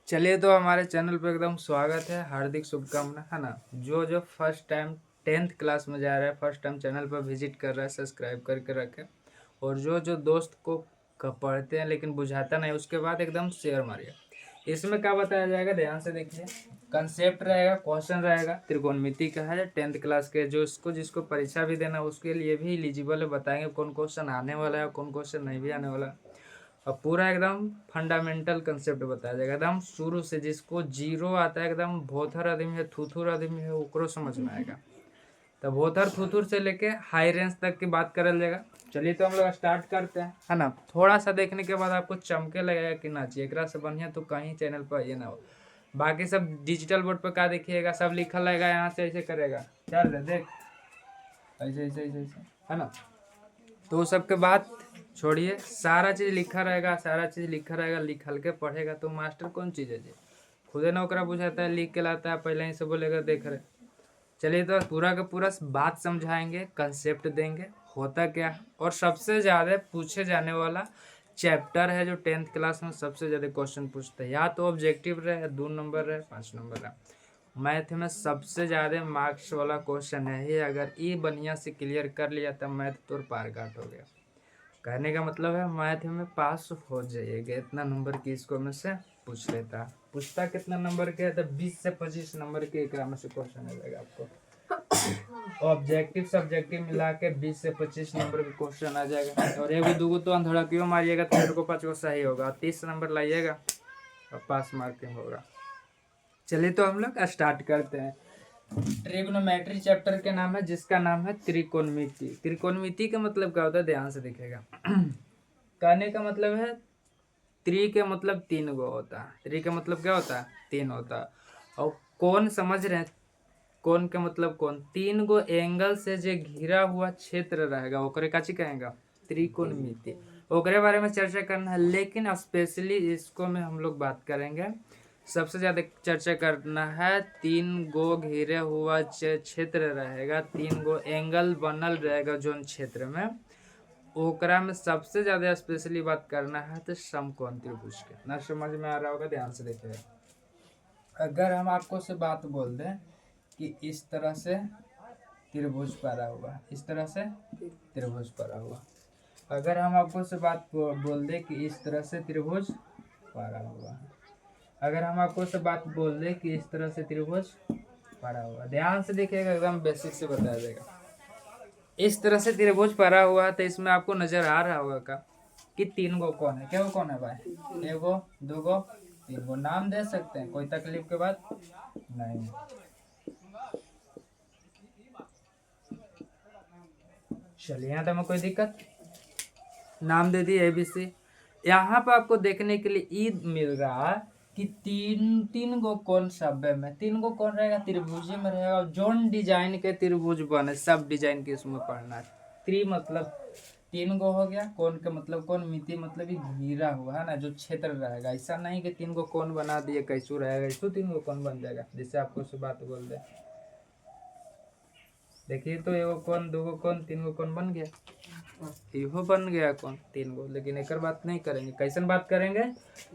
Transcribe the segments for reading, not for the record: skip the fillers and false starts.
चलिए तो हमारे चैनल पे एकदम स्वागत है, हार्दिक शुभकामना है ना। जो जो फर्स्ट टाइम 10th क्लास में जा रहा है, फर्स्ट टाइम चैनल पर विजिट कर रहा है, सब्सक्राइब करके रखे। और जो जो दोस्त को पढ़ते हैं लेकिन बुझाता नहीं, उसके बाद एकदम शेयर मारिए। इसमें क्या बताया जाएगा, ध्यान से देखिए। कंसेप्ट रहेगा, क्वेश्चन रहेगा, त्रिकोणमिति का है 10th क्लास के। जो इसको जिसको परीक्षा भी देना उसके लिए भी एलिजिबल है। बताएंगे कौन क्वेश्चन आने वाला है, कौन क्वेश्चन नहीं भी आने वाला है। और पूरा एकदम फंडामेंटल कंसेप्ट बताया जाएगा, एकदम शुरू से। जिसको जीरो आता है, एकदम भोथर आदमी है, थूथुर आदमी है, ओकरो समझ में आएगा। तो भोथर थूथुर से लेके हाई रेंज तक की बात करल जाएगा। चलिए तो हम लोग स्टार्ट करते हैं, है ना। थोड़ा सा देखने के बाद आपको चमके लगेगा कि ना चाहिए, एक से बढ़िया तो कहीं चैनल पर ये ना हो। बाकी सब डिजिटल बोर्ड पर क्या देखिएगा, सब लिखल रहेगा, यहाँ से ऐसे करेगा, चल देख ऐसे ऐसे ऐसे ऐसे, है ना। तो सबके बाद छोड़िए, सारा चीज़ लिखा रहेगा, सारा चीज़ लिखा रहेगा। लिखल के पढ़ेगा तो मास्टर कौन चीज़ है जी, खुदे ना ओकरा बुझाता है, लिख के लाता है, पहले ही से बोलेगा देख रहे। चलिए तो पूरा का पूरा बात समझाएंगे, कंसेप्ट देंगे, होता क्या है। और सबसे ज़्यादा पूछे जाने वाला चैप्टर है जो 10th क्लास में सबसे ज़्यादा क्वेश्चन पूछते हैं। या तो ऑब्जेक्टिव रहे, 2 नंबर रहे, 5 नंबर रहे। मैथ में सबसे ज़्यादा मार्क्स वाला क्वेश्चन है ये। अगर ये बढ़िया से क्लियर कर लिया तब मैथ तो पार घाट हो गया। कहने का मतलब है मैथ में पास हो जाइएगा, इतना नंबर की इसको में से पूछ लेता। पूछता कितना नंबर के है, तो 20 से 25 नंबर के एक में से क्वेश्चन आ जाएगा आपको। ऑब्जेक्टिव सब्जेक्टिव मिला के 20 से 25 नंबर का क्वेश्चन आ जाएगा। और एगो दूगो तो अंधड़ा क्यों मारिएगा तो 4 को 5 को सही होगा, 30 नंबर लाइएगा और पास मार्किंग होगा। चलिए तो हम लोग स्टार्ट करते हैं। ट्रिग्नोमेट्री चैप्टर के नाम है, जिसका नाम है त्रिकोणमिति। त्रिकोणमिति का मतलब क्या होता है, ध्यान से देखिएगा। कहने का मतलब है, त्रि के मतलब 3 गो होता है। त्रि का मतलब क्या होता है, 3 होता है। और कौन समझ रहे हैं, कौन का मतलब कौन, 3 गो एंगल से जो घिरा हुआ क्षेत्र रहेगा ओकरे काची कहेगा, त्रिकोणमिति। ओकरे बारे में चर्चा करना है, लेकिन स्पेशली इसको में हम लोग बात करेंगे। सबसे ज्यादा चर्चा करना है, 3 गो घिरे हुआ क्षेत्र रहेगा, 3 गो एंगल बनल रहेगा जोन क्षेत्र में, ओकरा में सबसे ज्यादा स्पेशली बात करना है तो समकोण त्रिभुज के। ना समझ में आ रहा होगा, ध्यान से देखिए। अगर हम आपको से बात बोल दें कि इस तरह से त्रिभुज पड़ा हुआ, इस तरह से त्रिभुज पड़ा हुआ। अगर हम आपको से बात बोल दें कि इस तरह से त्रिभुज पड़ा हुआ, अगर हम आपको से बात बोल दें कि इस तरह से त्रिभुज पड़ा हुआ, ध्यान से देखिएगा, एकदम बेसिक से बताया जाएगा। इस तरह से त्रिभुज पड़ा हुआ है तो इसमें आपको नजर आ रहा होगा का कि 3 गो कौन है, क्या वो कौन है भाई, एगो, 2 गो, 3 गो। नाम दे सकते हैं, कोई तकलीफ के बात नहीं। चलिए यहाँ तो में कोई दिक्कत, नाम दे दी ABC। यहाँ पर आपको देखने के लिए ईद मिल रहा है कि तीन गो कौन सब्बे में, 3 गो कौन रहेगा, त्रिभुज में रहेगा। और जोन डिजाइन के त्रिभुज बने, सब डिजाइन के इसमें पढ़ना है। त्रि मतलब 3 गो हो गया, कौन का मतलब कौन, मिति मतलब ही घिरा हुआ है ना, जो क्षेत्र रहेगा। ऐसा नहीं कि 3 गो कौन बना दिए, कैसू रहेगा, ऐसू 3 गो कौन बन जाएगा। जिससे आपको से बात बोल दे, देखिए तो एगो कौन, 2 गो कौन, 3 गो कौन बन गया, इहो बन गया कौन, 3 गो। लेकिन एक बात नहीं करेंगे, कैसन बात करेंगे,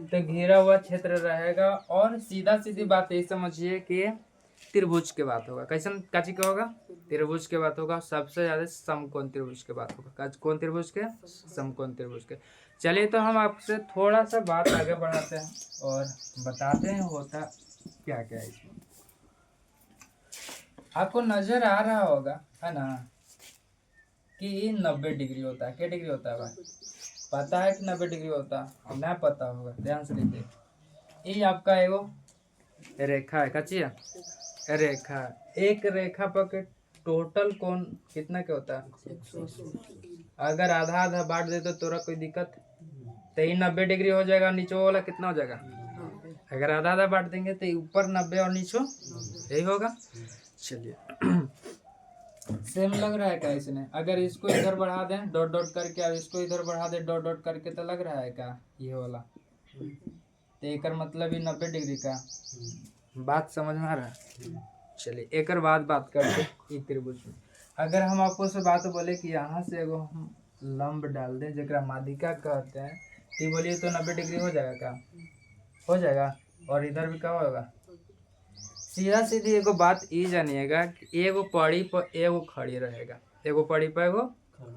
तो घेरा हुआ क्षेत्र रहेगा। और सीधा सीधी बात यही समझिए कि त्रिभुज के बात होगा। कैसन काची का होगा, त्रिभुज के बात होगा। सबसे ज्यादा समकोण त्रिभुज के बात होगा। कौन त्रिभुज के, समकोण त्रिभुज के। चलिए तो हम आपसे थोड़ा सा बात आगे बढ़ाते हैं और बताते हैं होता क्या क्या है इसमें। आपको नजर आ रहा होगा, है ना, कि 90 डिग्री होता है। क्या डिग्री होता है भाई, पता है कि 90 डिग्री होता है, ना पता होगा, ध्यान से देखिए। ये आपका एगो रेखा है, कच्ची है रेखा। एक रेखा पर के टोटल कोण कितना क्या होता है, अगर आधा आधा बांट दे तो तोरा कोई दिक्कत, तो ये 90 डिग्री हो जाएगा। नीचे वाला कितना हो जाएगा, अगर आधा आधा बांट देंगे तो ऊपर 90 और नीचे यही होगा। चलिए सेम लग रहा है क्या इसने, अगर इसको इधर बढ़ा दें डॉट डॉट करके, अब इसको इधर बढ़ा दें डॉट डॉट करके, तो लग रहा है क्या ये वाला, तो एक मतलब ही 90 डिग्री का। बात समझ में आ रहा है। चलिए एक बाद बात करते हैं त्रिभुज में। अगर हम आपको से बात बोले कि यहाँ से एगो हम लंब डाल दें जरा माध्यिका कहते हैं, तो बोलिए तो 90 डिग्री हो जाएगा क्या, हो जाएगा। और इधर भी क्या होगा। सीधा सीधी एगो बात ई जानिएगा कि एगो पड़ी पर एगो खड़ी रहेगा, एगो पड़ी पर एगो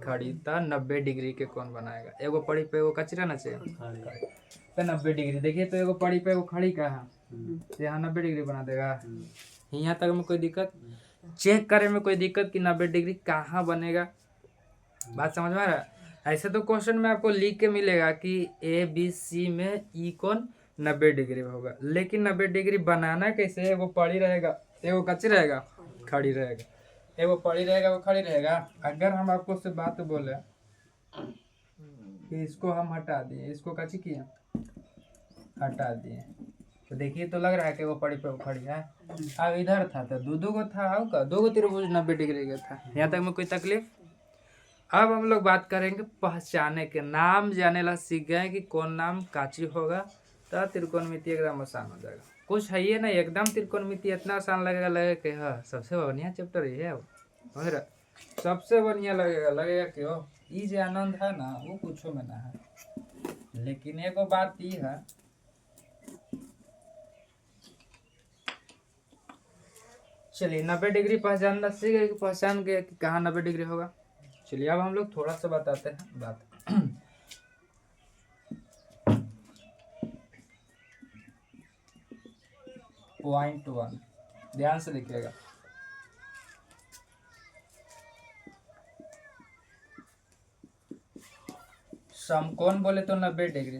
खड़ी, तो 90 डिग्री के कौन बनाएगा। एगो पड़ी पे एगो कचरा ना चाहिए तो 90 डिग्री। देखिए तो एगो पड़ी पे एगो खड़ी कहाँ, तो यहाँ 90 डिग्री बना देगा। यहाँ तक में कोई दिक्कत, चेक करे में कोई दिक्कत कि 90 डिग्री कहाँ बनेगा। बात समझ में आ रहा है। ऐसे तो क्वेश्चन में आपको लिख के मिलेगा कि ए बी सी में ई कौन 90 डिग्री होगा, लेकिन 90 डिग्री बनाना कैसे। एगो पड़ी रहेगा, एगो कच्ची रहेगा, खड़ी रहेगा, एगो पड़ी रहेगा, वो खड़ी रहेगा। अगर हम आपको से बात बोले कि इसको हम हटा दिए, इसको कच्ची किए हटा दिए, तो देखिए तो लग रहा है कि वो पड़ी पे वो खड़ी है। अब इधर था तो दो गो था, आओ का 2 त्रिभुज 90 डिग्री का था। यहाँ तक में कोई तकलीफ। अब हम लोग बात करेंगे पहचाने के, नाम जाने ला सीख गए कि कौन नाम काची होगा, तो त्रिकोणमिति एकदम आसान हो जाएगा। कुछ है ये नहीं, एकदम त्रिकोणमिति इतना आसान लगेगा कि हाँ सबसे बढ़िया चैप्टर ये है, समझ रहे, सबसे बढ़िया लगेगा कि हो ये जो आनंद है ना वो कुछ में ना है। लेकिन एगो बात ये है, चलिए 90 डिग्री पहचानना सीख गए, पहचान गए कि कहाँ 90 डिग्री होगा। चलिए अब हम लोग थोड़ा सा बताते हैं बात। पॉइंट 1 ध्यान से लिखिएगा। समकोण बोले तो 90 डिग्री,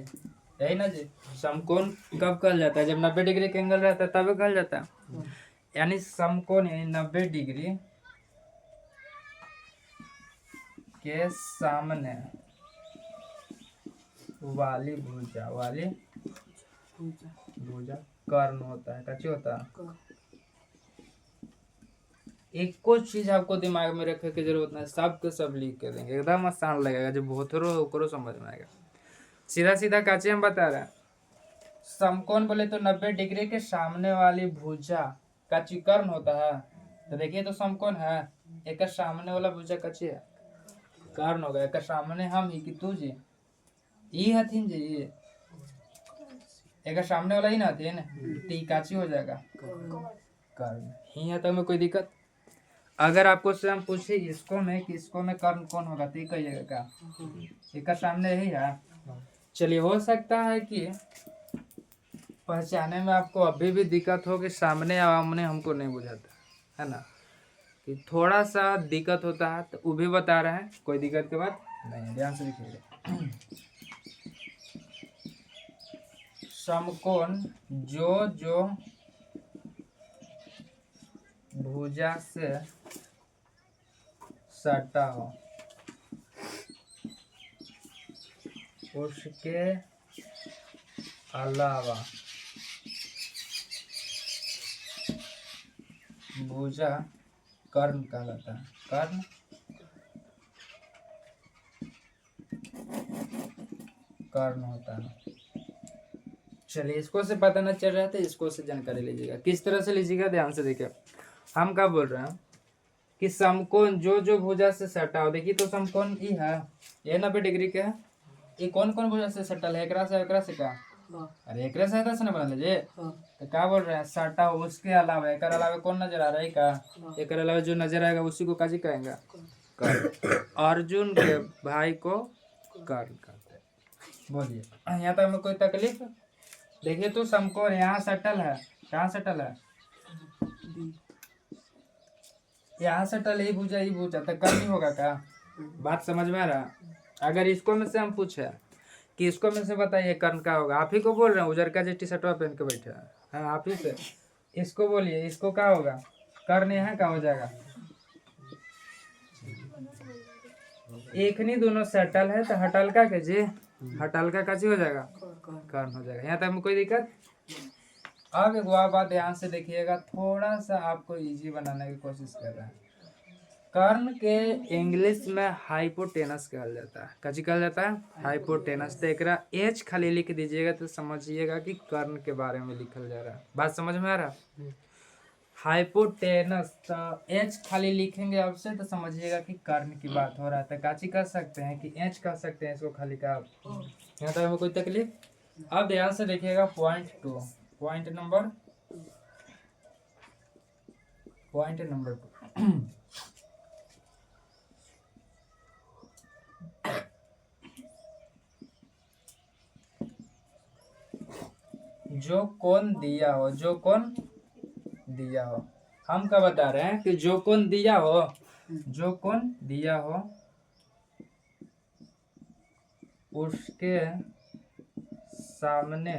यही ना जी। समकोण कब कहल जाता है, जब 90 डिग्री का एंगल रहता है तब कहल जाता है। यानी समकोण यानी 90 डिग्री के सामने वाली भुजा, वाली भुजा कर्ण होता है, कच्ची होता है। एक कुछ चीज आपको दिमाग में रखने की जरूरत नहीं, सब के सब लिख के देंगे, एकदम आसान लगेगा। जो बहुत रो समझ में आएगा। सीधा सीधा काचे हम बता रहे हैं। समकोण बोले तो 90 डिग्री के सामने वाली भुजा का कर्ण होता है। तो देखिए तो समकोण है, एक सामने वाला भुजा कच्ची है, कर्ण होगा। एक सामने हम ही कि तू जी ई हथिन जी, एक सामने वाला ही ना हथिन, ती काची हो जाएगा कर्ण। ही तक में कोई दिक्कत। अगर आपको से हम पूछे इसको में कि इसको में कर्ण कौन होगा तो कहिएगा क्या, एक सामने ही है। चलिए हो सकता है कि पहचाने में आपको अभी भी दिक्कत हो कि सामने या आमने हमको नहीं बुझाता है ना, कि थोड़ा सा दिक्कत होता है, तो वो भी बता रहे हैं, कोई दिक्कत की बात नहीं। ध्यान से लिखिएगा। समकोण जो जो भुजा से सटा हो उसके अलावा भुजा कर्ण कहलाता है। कर्ण कर्ण होता है। चलिए इसको से पता न चल रहा है तो इसको से जानकारी लीजिएगा। किस तरह से लीजिएगा, ध्यान से देखिए। हम क्या बोल रहे हैं कि समकोण जो जो भुजा से सटा हो, देखिए तो समकोण ई है, ये 90 डिग्री के है। ये कौन कौन भुजा से सटल है, एकरा से का, अरे एकरा सहायता से ना बना लीजिए। तो क्या बोल रहे हैं, सटा हो उसके अलावा, एक अलावा कौन नजर आ रहा है का, एक अलावा जो नजर आएगा उसी को काजी कहेंगे कर्ण। अर्जुन के भाई को कर्ण कहते हैं। बोलिए यहाँ तक में कोई तकलीफ। देखिए तो समकोण यहाँ सटल है, कहाँ सटल है, यहाँ सटल ही भुजा तो कर्ण ही होगा का। बात समझ में आ रहा। अगर इसको में से हम पूछे कि इसको में से बताइए कर्ण का होगा, आप ही को बोल रहे हैं, उजर का जो टी शर्ट पहन के बैठे हैं, हाँ आप ही से इसको बोलिए, इसको क्या होगा, कर्ण यहाँ का हो जाएगा। एक नहीं दोनों सटल है तो हटल का जी, हटल का काची हो जाएगा, कर्ण हो जाएगा। यहाँ तक में कोई दिक्कत। अब एक बात ध्यान से देखिएगा, थोड़ा सा आपको इजी बनाने की कोशिश कर रहे हैं। कर्ण के इंग्लिश में हाइपोटेनस कहल जाता है, कची कहल जाता है, हाइपोटेनस। तो एक एच खाली लिख दीजिएगा तो समझिएगा कि कर्ण के बारे में लिखल जा रहा है। बात समझ में आ रहा है। हाइपोटेनस, तो एच खाली लिखेंगे आपसे तो समझिएगा कि कर्ण की बात हो रहा है। तो काची कर सकते हैं कि एच कह सकते हैं इसको खाली का। यहाँ तक में कोई तकलीफ। अब ध्यान से देखिएगा पॉइंट 2। पॉइंट नंबर 2 जो कोण दिया हो, जो कोण दिया हो, हम क्या बता रहे हैं कि जो कोण दिया हो, जो कोण दिया हो उसके सामने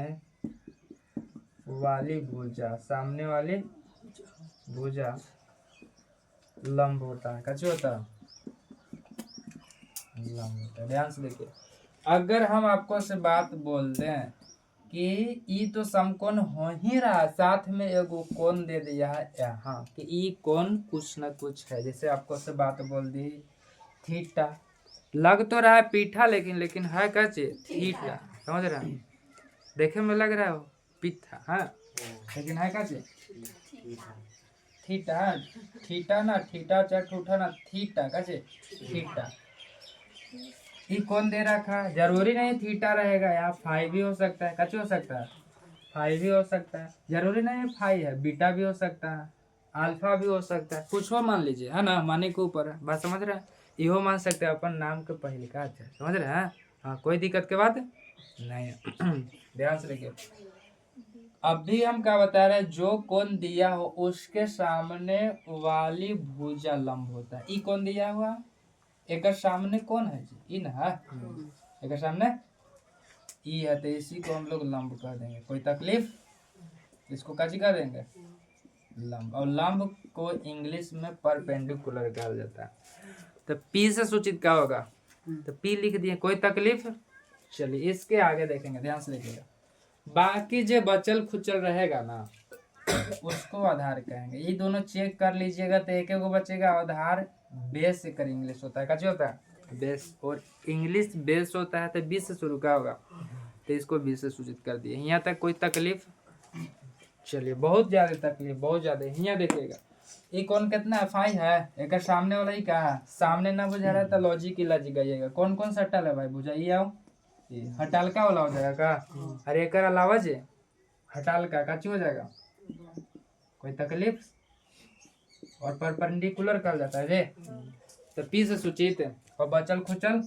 वाली भुजा, सामने वाली भुजा लंब होता है। कैसे होता है? लंब होता है। ध्यान से देखिए, अगर हम आपको से बात बोल दें कि ई तो समकोण हो ही रहा, साथ में एगो कोण दे दिया है यहाँ कि ई कोण कुछ न कुछ है। जैसे आपको से बात बोल दी थीटा, लग तो रहा है पीठा, लेकिन है क्या चीज? थीटा। समझ रहे हैं? देखे में लग रहा है पीठा, हाँ, लेकिन है क्या चीज? थीटा। थीटा ना, थीटा चट उठा ना, थीटा का चीज? थीटा। ये कौन दे रखा है? जरूरी नहीं थीटा रहेगा, यहाँ फाई भी हो सकता है। कच हो सकता है? फाई भी हो सकता है। जरूरी नहीं फाई है, बीटा भी हो सकता है, अल्फा भी हो सकता है, कुछ हो मान लीजिए, है ना, माने के ऊपर है। बात समझ रहे हैं? इहो मान सकते हैं अपन नाम के पहले का। अच्छा, समझ रहे हैं? हाँ, कोई दिक्कत के बात नहीं है। ध्यान से देखिए, अभी हम क्या बता रहे हैं, जो कोण दिया हो उसके सामने वाली भुजा लंब होता है। ई कौन दिया हुआ? एक सामने कौन है जी? ई ना है। एक सामने ई है, तो इसी को हम लोग लंब कह देंगे। कोई तकलीफ? इसको काची कह देंगे? लंब। और लंब को इंग्लिश में परपेंडिकुलर कहा जाता है। तो पी से सूचित क्या होगा? तो पी लिख दिए, कोई तकलीफ? चलिए इसके आगे देखेंगे, ध्यान से देखिएगा। बाकी जो बचल खुचल रहेगा ना उसको आधार कहेंगे। ये दोनों चेक कर लीजिएगा, तो एक एक बचेगा आधार। बेस से कर इंग्लिश होता है, कैसे होता है? बेस। और इंग्लिश बेस होता है तो 20 से शुरू का होगा, तो इसको 20 से सूचित कर दिए। यहाँ तक कोई तकलीफ? चलिए, बहुत ज्यादा तकलीफ, बहुत ज्यादा। यहाँ देखिएगा, ये कौन कितना है? फाई है। एक सामने वाला ही क्या है? सामने ना बुझा रहा है तो लॉजिक ही लॉजिक गइएगा। कौन कौन सा हटल है भाई? बुझाइए आओ। हटालका वाला हो जाएगा का? अरे एक अलावा जे हटालका काची हो जाएगा? कोई तकलीफ? और परपेंडिकुलर कहा जाता है जे। तो पी से सूचित और बचल खुचल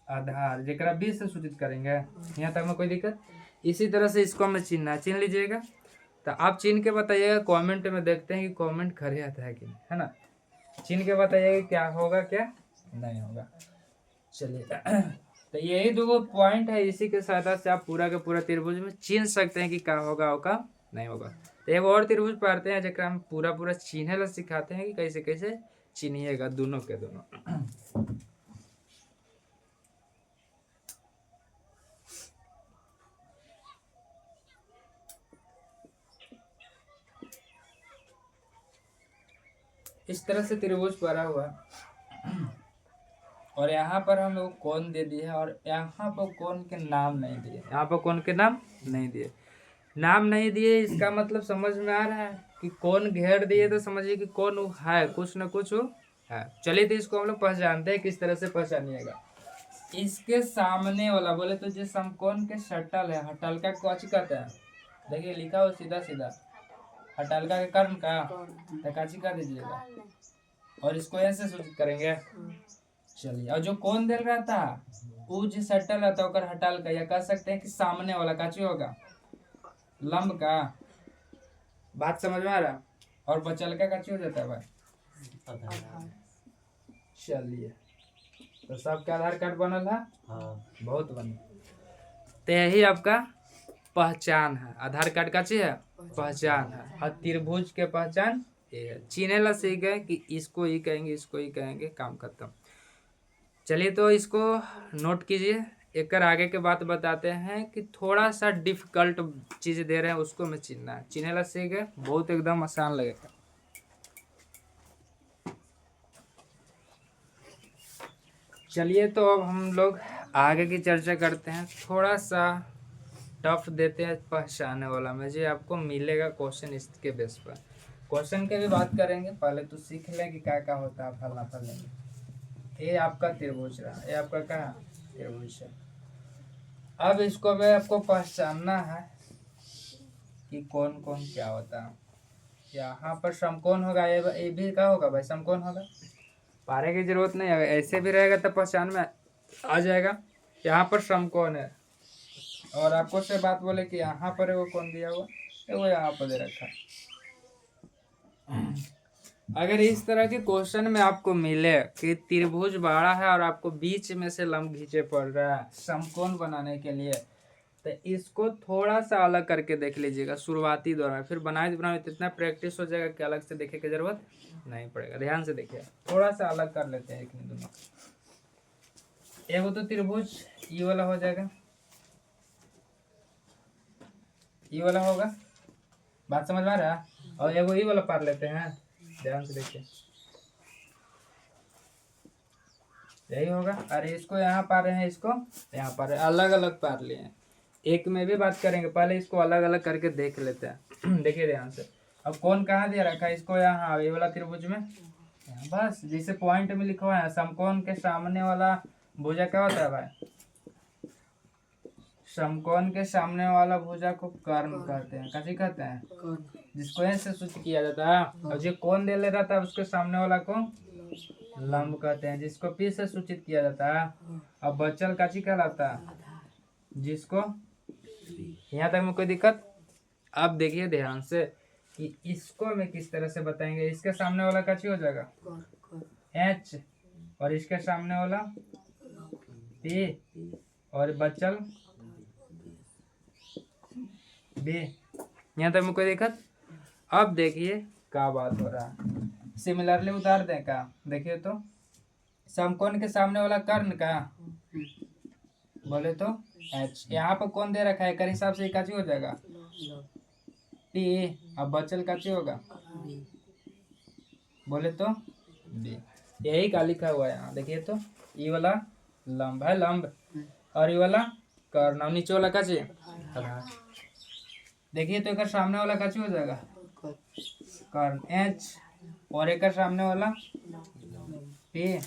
आधार, जेकरा 20 से सूचित करेंगे। यहाँ तक में कोई दिक्कत? इसी तरह से इसको हमें चिन्हना, चिन्ह लीजिएगा। तो आप चिन्ह के बताइएगा, कमेंट में देखते हैं कि कमेंट खरे आता है कि नहीं, है ना। चिन्ह के बताइएगा क्या होगा क्या नहीं होगा। चलिए, तो यही दो पॉइंट है, इसी के सहायता से आप पूरा का पूरा त्रिभुज में चिन्ह सकते हैं कि क्या होगा होगा नहीं होगा। तो एक और त्रिभुज पढ़ते हैं जरा हम पूरा पूरा चिन्हे ला सिखाते हैं कि कैसे कैसे चिन्हिएगा दोनों के दोनों। इस तरह से त्रिभुज पड़ा हुआ और यहाँ पर हम लोग कोण दे दिए है, और यहाँ पर कोण के नाम नहीं दिए। यहाँ पर कोण के नाम नहीं दिए। नाम नहीं दिए इसका मतलब समझ में आ रहा है कि कौन घेर दिए, तो समझिए कि कौन है, कुछ न कुछ है। चलिए, तो इसको हम लोग पहचानते हैं। किस तरह से पहचानिएगा? इसके सामने वाला बोले तो जो समकोण के शटल है, हटलका कौची कहते हैं? देखिए लिखा हो सीधा सीधा, हटलका के कर्ण का तो काची कह दीजिएगा, और इसको ऐसे सूचित करेंगे। चलिए, और जो कोण दिल रहता है वो जो शटल रहता है ओकर हटलका, या कह सकते हैं कि सामने वाला काची होगा? लंब का। बात समझ में आ रहा? और बचल का काची हो जाता है भाई? चलिए, तो सबका आधार कार्ड बनल है। हाँ, बहुत बने। तो यही आपका पहचान है। आधार कार्ड का चीज है, पहचान है। और त्रिभुज के पहचान ये है। चिन्हे ला सीख गए कि इसको ही कहेंगे, इसको ही कहेंगे, काम खत्म। चलिए, तो इसको नोट कीजिए। एक आगे के बात बताते हैं कि थोड़ा सा डिफिकल्ट चीज दे रहे हैं, उसको मैं चिन्हना है। चिन्हे ला सीख गए, बहुत एकदम आसान लगेगा। चलिए, तो अब हम लोग आगे की चर्चा करते हैं। थोड़ा सा टफ देते हैं पहचानने वाला में, जो आपको मिलेगा क्वेश्चन इसके बेस पर। क्वेश्चन के भी बात करेंगे, पहले तो सीख लें कि क्या क्या होता है फलना फलने। ये आपका त्रिभुज रहा, ये आपका क्या त्रिभुज है। अब इसको भी आपको पहचानना है कि कौन कौन क्या होता है। यहाँ पर समकोण होगा, ये भी क्या होगा भाई, समकोण होगा। पारे की जरूरत नहीं है, ऐसे भी रहेगा तो पहचान में आ जाएगा। यहाँ पर समकोण है और आपको से बात बोले कि यहाँ पर वो कौन दिया हुआ है, वो यहाँ पर दे रखा है। अगर इस तरह के क्वेश्चन में आपको मिले कि त्रिभुज बड़ा है और आपको बीच में से लंब खींचे पड़ रहा है समकोण बनाने के लिए, तो इसको थोड़ा सा अलग करके देख लीजिएगा शुरुआती दौर में। फिर बनाए तो इतना प्रैक्टिस हो जाएगा कि अलग से देखे की जरूरत नहीं पड़ेगा। ध्यान से देखिए, थोड़ा सा अलग कर लेते हैं एक में दोनों। एगो तो त्रिभुज ये वाला हो जाएगा, ये वाला होगा, बात समझ में आ रहा है। और एगो ये वाला पार लेते हैं, ध्यान से देखिए, यही होगा। अरे इसको यहाँ पार रहे हैं, इसको यहाँ पार रहे, अलग अलग पार लिए हैं। एक में भी बात करेंगे, पहले इसको अलग अलग करके देख लेते हैं। देखिए ध्यान से, अब कौन कहाँ दिया रखा है, इसको यहाँ ये वाला त्रिभुज में, बस जैसे पॉइंट में लिखा हुआ है समकोण के सामने वाला भुजा क्या होता है भाई, समकोण के सामने वाला भुजा को कर्ण कहते हैं। कैसे कहते हैं, जिसको ऐसे सूचित किया जाता है। और जो कोण दे ले रहा था उसके सामने वाला को लंब कहते हैं, जिसको पी से सूचित किया जाता है। अब बचल काची कहलाता है, जिसको, यहाँ तक में कोई दिक्कत। अब देखिए ध्यान से कि इसको मैं किस तरह से बताएंगे। इसके सामने वाला काची हो जाएगा एच, और इसके सामने वाला पी, और बचल बी। यहाँ तक में कोई दिक्कत। अब देखिए क्या बात हो रहा है, सिमिलरली उतार दें का। देखिए तो समकोण के सामने वाला कर्ण का बोले तो एच, यहाँ पर कौन दे रखा है, कर हिसाब से काची हो जाएगा पी, अब बचल काची होगा बोले तो बी। यही का लिखा हुआ है यहाँ। देखिए तो ये वाला लंब है, लंब, और ये वाला कर्ण, और नीचे वाला काची आधार। देखिए तो एक सामने वाला काची हो जाएगा कर्ण एच, और एक सामने वाला पी,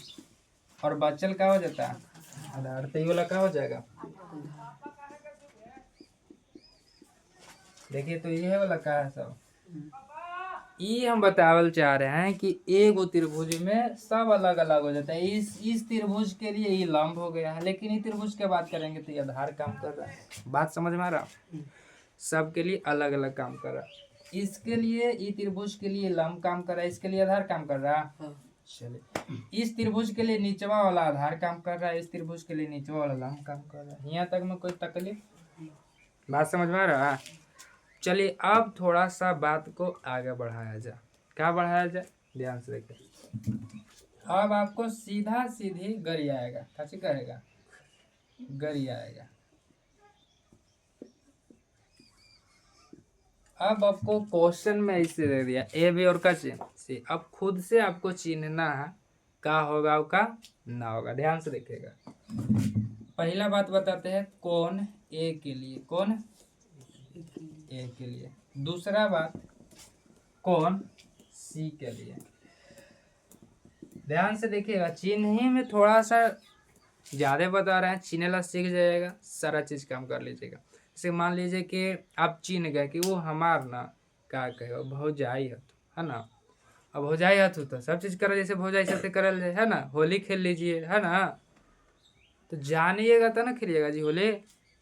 और बचल का हो जाता है आधार। तो ये वाला क्या हो जाएगा, देखिए तो ये वाला क्या है सब। ये हम बतावल चाह रहे हैं कि एक त्रिभुज में सब अलग अलग हो जाता है। इस त्रिभुज के लिए ये लंब हो गया है, लेकिन ये त्रिभुज की बात करेंगे तो ये आधार काम कर रहा है। बात समझ में आ रहा, सबके लिए अलग अलग काम कर रहा है। इसके लिए ये त्रिभुज के लिए लंब काम कर रहा है, इसके लिए आधार काम कर रहा है। चलिए, इस त्रिभुज के लिए नीचवा वाला आधार काम कर रहा है, इस त्रिभुज के लिए नीचवा वाला लंब काम कर रहा है। यहाँ तक में कोई तकलीफ, बात समझ में आ रहा है। चलिए अब थोड़ा सा बात को आगे बढ़ाया जाए। क्या बढ़ाया जाए, ध्यान से देखिए। अब आपको सीधा सीधी गरी आएगा, कैसे करेगा, गरी आएगा। अब आपको क्वेश्चन में ऐसे दे दिया ए बी और का सी। अब खुद से आपको चिन्हना है का होगा का ना होगा। ध्यान से देखिएगा। पहला बात बताते हैं कौन ए के लिए, कौन ए के लिए। दूसरा बात कौन सी के लिए। ध्यान से देखिएगा, चिन्ह ही में थोड़ा सा ज्यादा बता रहे हैं, चिन्हला सीख जाएगा, सारा चीज काम कर लीजिएगा। जैसे मान लीजिए कि आप चिन्ह गए कि वो हमार ना का कहे भौजाई है ना। अब भौजाई हथ तो सब चीज करो, जैसे भौजाई से करल जाए है ना। होली खेल लीजिए है ना, तो जानिएगा तो ना खेलिएगा जी होली।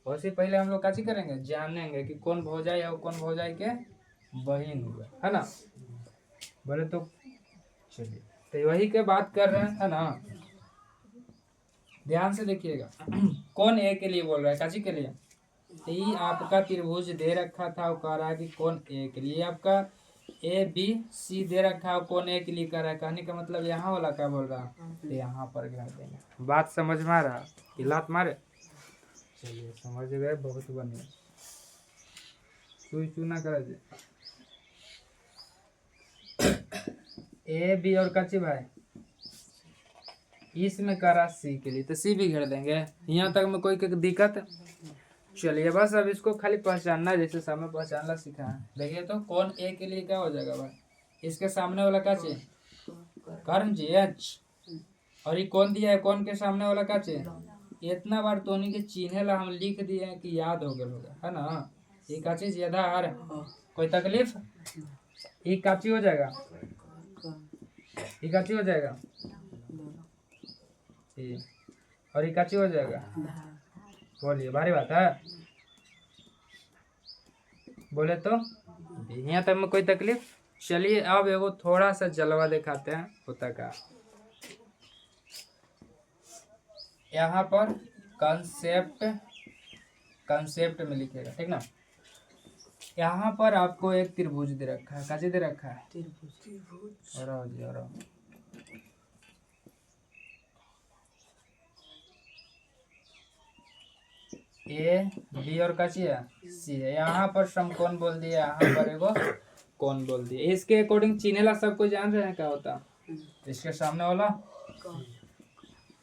वैसे पहले हम लोग कैसे करेंगे, जानेंगे कि कौन भौजाई है और कौन भौजाई के बहन हुआ है ना। बोले तो चलिए, तो वही के बात कर रहे हैं है ना। ध्यान से देखिएगा, कौन ए के लिए बोल रहा है, काची के लिए। तो ये आपका त्रिभुज दे रखा था, वो कह रहा है कि कौन ए के लिए। आपका ए बी सी दे रखा है, कौन ए के लिए कर रहा है। कहने का मतलब यहाँ वाला क्या बोल रहा है, तो यहाँ पर गिरा देंगे। बात समझ में आ रहा, हिलात मारे। चलिए समझ गए, बहुत बढ़िया। सुई चूना कर ए बी और कच्ची भाई इसमें करा सी के लिए, तो सी भी घेर देंगे। यहाँ तक में कोई दिक्कत। चलिए बस अब इसको खाली पहचानना, जैसे समय पहचानना सीखा है। देखिए तो कौन ए के लिए क्या हो जाएगा भाई, इसके सामने वाला क्या चाहिए कर्ण जी एच, और ये कौन दिया है, कौन के सामने वाला क्या चाहिए इतना बार तोनी के चिन्हे ला हम लिख दिए हैं कि याद हो गया होगा, है ना। ये का चीज याद आ रहा है, कोई तकलीफ, ये का चीज हो जाएगा, ये का चीज हो जाएगा, ये और ये का चीज हो जाएगा। बोलिए, भारी बात है, बोले तो यहाँ तक में कोई तकलीफ। चलिए अब एगो थोड़ा सा जलवा दिखाते हैं होता का। यहाँ पर कंसेप्ट, कंसेप्ट में लिखेगा, ठीक ना। यहाँ पर आपको एक त्रिभुज दे रखा है, कैसे दे रखा है, त्रिभुज। और ए बी और का है सी है। यहाँ पर समकोण बोल दिया, यहाँ पर एगो कोण बोल दिया। इसके अकॉर्डिंग चिन्ह ला सबको जान रहे हैं क्या होता। इसके सामने वाला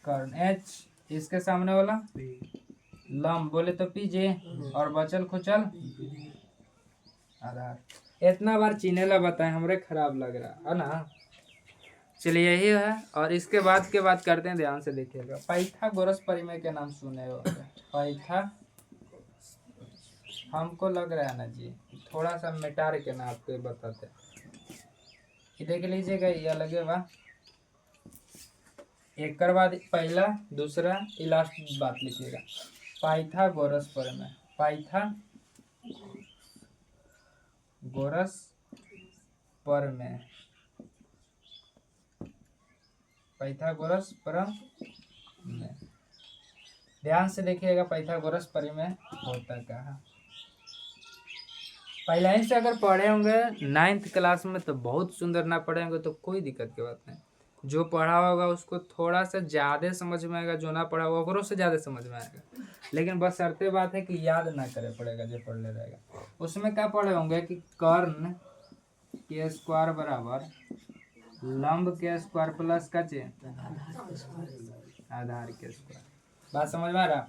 कर्ण एच, इसके सामने वाला लंब बोले तो पी जे, और बचल खुचल आधार। इतना बार चिन्ह ला बताए, हमरे खराब लग रहा है ना। चलिए यही है। और इसके बाद के बात करते हैं, ध्यान से देखिएगा। पाइथागोरस परिमेय के नाम सुने हो, पाइथा, हमको लग रहा है ना जी, थोड़ा सा मिटार के ना आपको बताते हैं। देख लीजिएगा, ये अलग है बा। एक कर बाद पहला दूसरा लास्ट बात लिखिएगा। पाइथागोरस परिमेय, पाइथागोरस परिमेय, पाइथागोरस परिमेय। ध्यान से देखिएगा, पाइथागोरस परिमेय होता क्या है। पहले ही से अगर पढ़े होंगे 9th क्लास में तो बहुत सुंदर, ना पढ़े होंगे तो कोई दिक्कत की बात नहीं। जो पढ़ा होगा उसको थोड़ा सा ज़्यादा समझ में आएगा, जो ना पढ़ा होगा ओकरों से ज़्यादा समझ में आएगा। लेकिन बस शर्ते बात है कि याद ना करे पड़ेगा, जो पढ़ ले रहेगा। उसमें क्या पढ़े होंगे कि कर्ण के स्क्वायर बराबर लंब के स्क्वायर प्लस का आधार के स्क्वायर। बात समझ में आ रहा।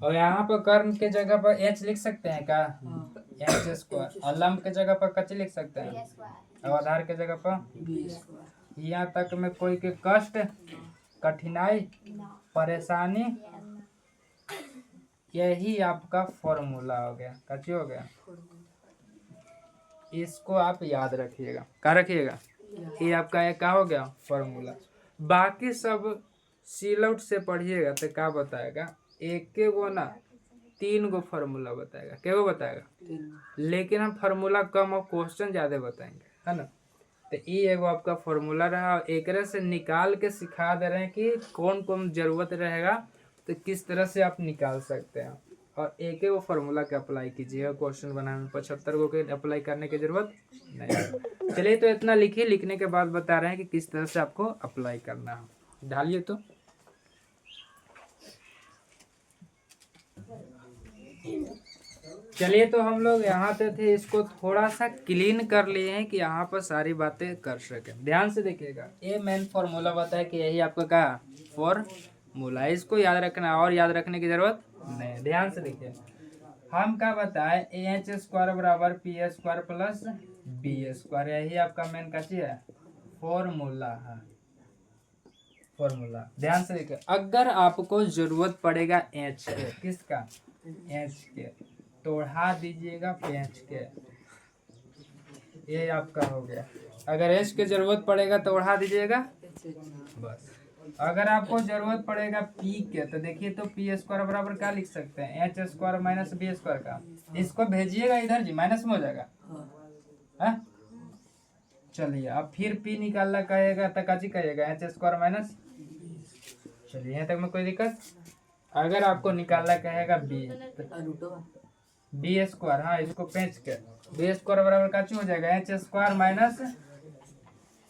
और यहाँ पर कर्ण के जगह पर एच लिख सकते हैं क्या, एच स्क्वायर। और लंब के जगह पर कच लिख सकते हैं, और आधार के जगह पर बी स्क्वायर। यहाँ तक में कोई के कष्ट, कठिनाई, परेशानी, यही आपका फॉर्मूला हो गया, कच्ची हो गया। इसको आप याद रखिएगा, क्या रखिएगा, ये आपका एक क्या हो गया, फॉर्मूला। बाकी सब सीलआउट से पढ़िएगा तो क्या बताएगा, एक के वो ना 3 गो फार्मूला बताएगा, क्या वो बताएगा। लेकिन हम फार्मूला कम और क्वेश्चन ज्यादा बताएंगे, है ना। तो ये एगो आपका फार्मूला रहा, और एक से निकाल के सिखा दे रहे हैं कि कौन कौन जरूरत रहेगा तो किस तरह से आप निकाल सकते हैं। और एक वो फार्मूला के अप्लाई कीजिएगा क्वेश्चन बनाने में, 75 गो के अप्लाई करने की जरूरत नहीं। चलिए तो इतना लिखिए, लिखने के बाद बता रहे हैं कि किस तरह से आपको अप्लाई करना है। डालिए तो चलिए, तो हम लोग यहाँ पे थे, इसको थोड़ा सा क्लीन कर लिए हैं कि यहाँ पर सारी बातें कर सके। ध्यान से देखिएगा, ये मेन फॉर्मूला बताया कि यही आपका क्या फॉर्मूला, इसको याद रखना, और याद रखने की जरूरत नहीं। ध्यान से देखिए, हम क्या बताए, एच स्क्वायर बराबर P square plus B square, यही आपका मेन का चीज है, फॉर्मूला है, फॉर्मूला। ध्यान से देखिए, अगर आपको जरूरत पड़ेगा एच के, किसका, एच के, तो उड़ा दीजिएगा पेंच के, ये आपका हो गया। अगर एच के जरूरत पड़ेगा तो उड़ा दीजिएगा बस। अगर आपको जरूरत पड़ेगा पी के, तो देखिए तो पी स्क्वायर बराबर क्या लिख सकते हैं, H square minus B square का। इसको भेजिएगा इधर जी, माइनस में हो जाएगा, है। चलिए अब फिर पी निकालना कहेगा तो काची कहेगा, एच स्क्वायर माइनस। चलिए यहाँ तक में कोई दिक्कत। अगर आपको निकालना कहेगा बी, बी स्क्वायर, हाँ इसको पेंच के, बी स्क्वायर बराबर का हो जाएगा H square minus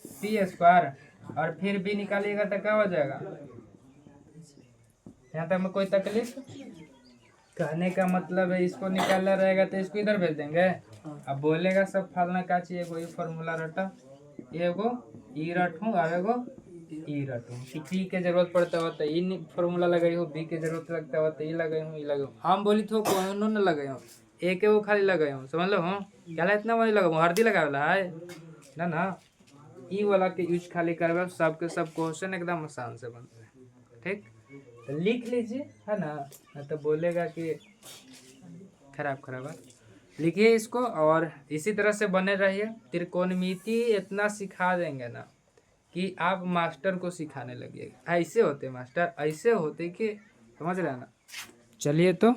P square, और फिर बी निकालिएगा तो क्या हो जाएगा। यहाँ तक में कोई तकलीफ, कहने का मतलब है इसको निकालना रहेगा तो इसको इधर भेज देंगे। अब बोलेगा सब फलना का चाहिए, एगो ये फॉर्मूला रटा, एगो ई रटूँ और एगो ई रटूँ। कि पी के जरूरत पड़ता हो तो ई फॉर्मूला लगाई हो, बी के जरूरत लगता हो तो ई लगाई हूँ, ई लगाई हूँ। हम बोली तो कोनो न लगाई हूँ, एक वो खाली लगाई हूँ, समझ लो। हूँ क्या इतना बड़ी लगा, हल्दी लगा वाला है ना, ना ई वाला के यूज खाली करवा, सबके सब क्वेश्चन एकदम आसान से बनते हैं, ठीक। तो लिख लीजिए, है ना, तो बोलेगा कि खराब खराब है। लिखिए इसको और इसी तरह से बने रहिए। त्रिकोणमिति इतना सिखा देंगे ना कि आप मास्टर को सिखाने लगिएगा। ऐसे होते मास्टर, ऐसे होते कि समझ रहे हैं ना। चलिए तो